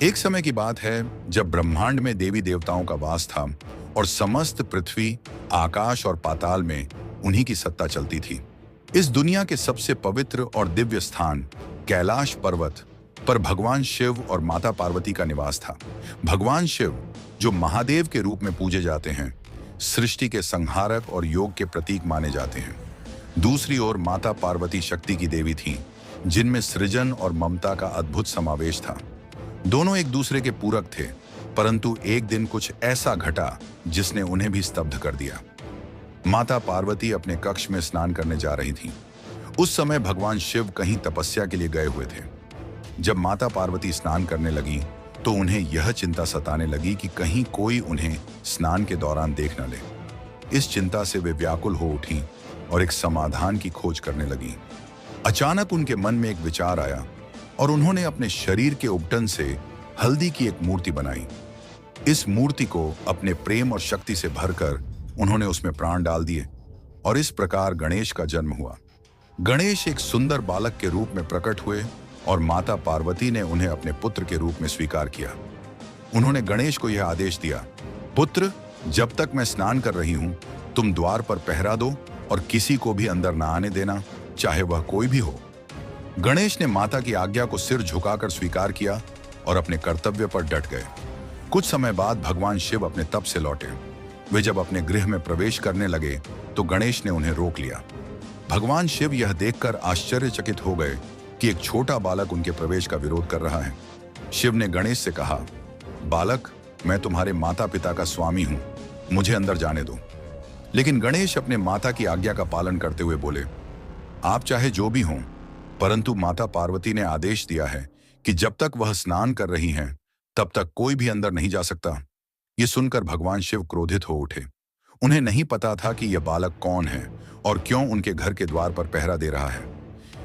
एक समय की बात है जब ब्रह्मांड में देवी देवताओं का वास था और समस्त पृथ्वी, आकाश और पाताल में उन्हीं की सत्ता चलती थी। इस दुनिया के सबसे पवित्र और दिव्य स्थान कैलाश पर्वत पर भगवान शिव और माता पार्वती का निवास था। भगवान शिव, जो महादेव के रूप में पूजे जाते हैं, सृष्टि के संहारक और योग के प्रतीक माने जाते हैं। दूसरी ओर माता पार्वती शक्ति की देवी थीं, जिनमें सृजन और ममता का अद्भुत समावेश था। दोनों एक दूसरे के पूरक थे, परंतु एक दिन कुछ ऐसा घटा जिसने उन्हें भी स्तब्ध कर दिया। माता पार्वती अपने कक्ष में स्नान करने जा रही थीं। उस समय भगवान शिव कहीं तपस्या के लिए गए हुए थे। जब माता पार्वती स्नान करने लगी तो उन्हें यह चिंता सताने लगी कि कहीं कोई उन्हें स्नान के दौरान देख न ले। इस चिंता से वे व्याकुल हो उठीं और एक समाधान की खोज करने लगी। अचानक उनके मन में एक विचार आया और उन्होंने अपने शरीर के उबटन से हल्दी की एक मूर्ति बनाई। इस मूर्ति को अपने प्रेम और शक्ति से भरकर उन्होंने उसमें प्राण डाल दिए और इस प्रकार गणेश का जन्म हुआ। गणेश एक सुंदर बालक के रूप में प्रकट हुए और माता पार्वती ने उन्हें अपने पुत्र के रूप में स्वीकार किया। उन्होंने गणेश को यह आदेश दिया, पुत्र, जब तक मैं स्नान कर रही हूं, तुम द्वार पर पहरा दो और किसी को भी अंदर न आने देना, चाहे वह कोई भी हो। गणेश ने माता की आज्ञा को सिर झुकाकर स्वीकार किया और अपने कर्तव्य पर डट गए। कुछ समय बाद भगवान शिव अपने तप से लौटे। वे जब अपने गृह में प्रवेश करने लगे तो गणेश ने उन्हें रोक लिया। भगवान शिव यह देखकर आश्चर्यचकित हो गए कि एक छोटा बालक उनके प्रवेश का विरोध कर रहा है। शिव ने गणेश से कहा, बालक, मैं तुम्हारे माता पिता का स्वामी हूं, मुझे अंदर जाने दो। लेकिन गणेश अपने माता की आज्ञा का पालन करते हुए बोले, आप चाहे जो भी हों, परंतु माता पार्वती ने आदेश दिया है कि जब तक वह स्नान कर रही हैं, तब तक कोई भी अंदर नहीं जा सकता। ये सुनकर भगवान शिव क्रोधित हो उठे। उन्हें नहीं पता था कि यह बालक कौन है और क्यों उनके घर के द्वार पर पहरा दे रहा है।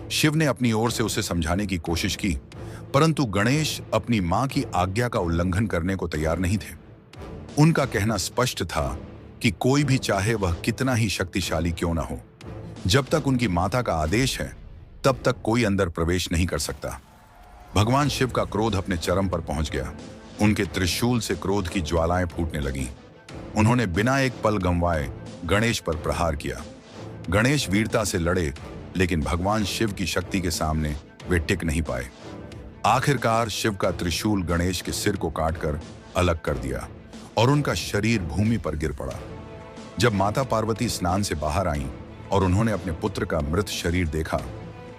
शिव ने अपनी ओर से उसे समझाने की कोशिश की, परंतु गणेश अपनी मां की आज्ञा का उल्लंघन करने को तैयार नहीं थे। उनका कहना स्पष्ट था कि कोई भी, चाहे वह कितना ही शक्तिशाली क्यों न हो, जब तक उनकी माता का आदेश है तब तक कोई अंदर प्रवेश नहीं कर सकता। भगवान शिव का क्रोध अपने चरम पर पहुंच गया। उनके त्रिशूल से क्रोध की ज्वालाएं फूटने लगीं। उन्होंने बिना एक पल गंवाए गणेश पर प्रहार किया। गणेश वीरता से लड़े, लेकिन भगवान शिव की शक्ति के सामने वे टिक नहीं पाए। आखिरकार शिव का त्रिशूल गणेश के सिर को काटकर अलग कर दिया और उनका शरीर भूमि पर गिर पड़ा। जब माता पार्वती स्नान से बाहर आईं और उन्होंने अपने पुत्र का मृत शरीर देखा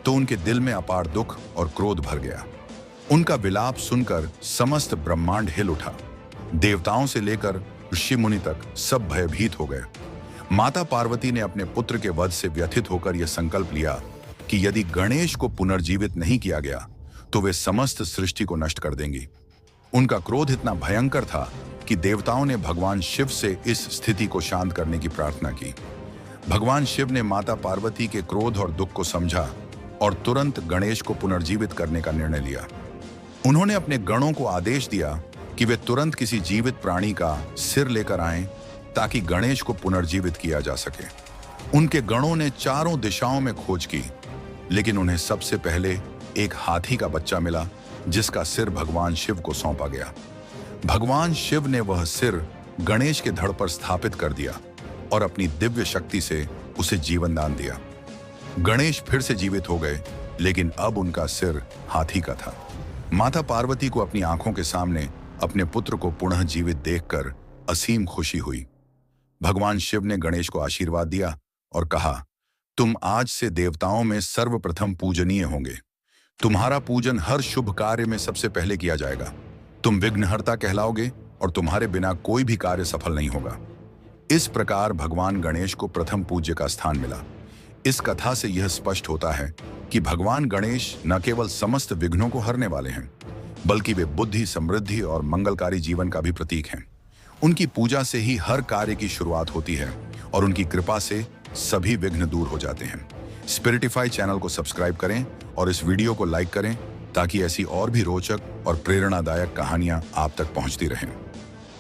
तो उनके दिल में अपार दुख और क्रोध भर गया। उनका विलाप सुनकर समस्त ब्रह्मांड हिल उठा। देवताओं से लेकर ऋषि मुनि तक सब भयभीत हो गए। माता पार्वती ने अपने पुत्र के वध से व्यथित होकर यह संकल्प लिया कि यदि गणेश को पुनर्जीवित नहीं किया गया तो वे समस्त सृष्टि को नष्ट कर देंगी। उनका क्रोध इतना भयंकर था कि देवताओं ने भगवान शिव से इस स्थिति को शांत करने की प्रार्थना की। भगवान शिव ने माता पार्वती के क्रोध और दुख को समझा और तुरंत गणेश को पुनर्जीवित करने का निर्णय लिया। उन्होंने अपने गणों को आदेश दिया कि वे तुरंत किसी जीवित प्राणी का सिर लेकर आएं ताकि गणेश को पुनर्जीवित किया जा सके। उनके गणों ने चारों दिशाओं में खोज की, लेकिन उन्हें सबसे पहले एक हाथी का बच्चा मिला जिसका सिर भगवान शिव को सौंपा गया। भगवान शिव ने वह सिर गणेश के धड़ पर स्थापित कर दिया और अपनी दिव्य शक्ति से उसे जीवन दान दिया। गणेश फिर से जीवित हो गए, लेकिन अब उनका सिर हाथी का था। माता पार्वती को अपनी आंखों के सामने अपने पुत्र को पुनः जीवित देखकर असीम खुशी हुई। भगवान शिव ने गणेश को आशीर्वाद दिया और कहा, तुम आज से देवताओं में सर्वप्रथम पूजनीय होंगे। तुम्हारा पूजन हर शुभ कार्य में सबसे पहले किया जाएगा। तुम विघ्नहर्ता कहलाओगे और तुम्हारे बिना कोई भी कार्य सफल नहीं होगा। इस प्रकार भगवान गणेश को प्रथम पूज्य का स्थान मिला। इस कथा से यह स्पष्ट होता है कि भगवान गणेश न केवल समस्त विघ्नों को हरने वाले हैं, बल्कि वे बुद्धि, समृद्धि और मंगलकारी जीवन का भी प्रतीक हैं। उनकी पूजा से ही हर कार्य की शुरुआत होती है और उनकी कृपा से सभी विघ्न दूर हो जाते हैं। स्पिरिटिफाई चैनल को सब्सक्राइब करें और इस वीडियो को लाइक करें ताकि ऐसी और भी रोचक और प्रेरणादायक कहानियां आप तक पहुंचती रहें।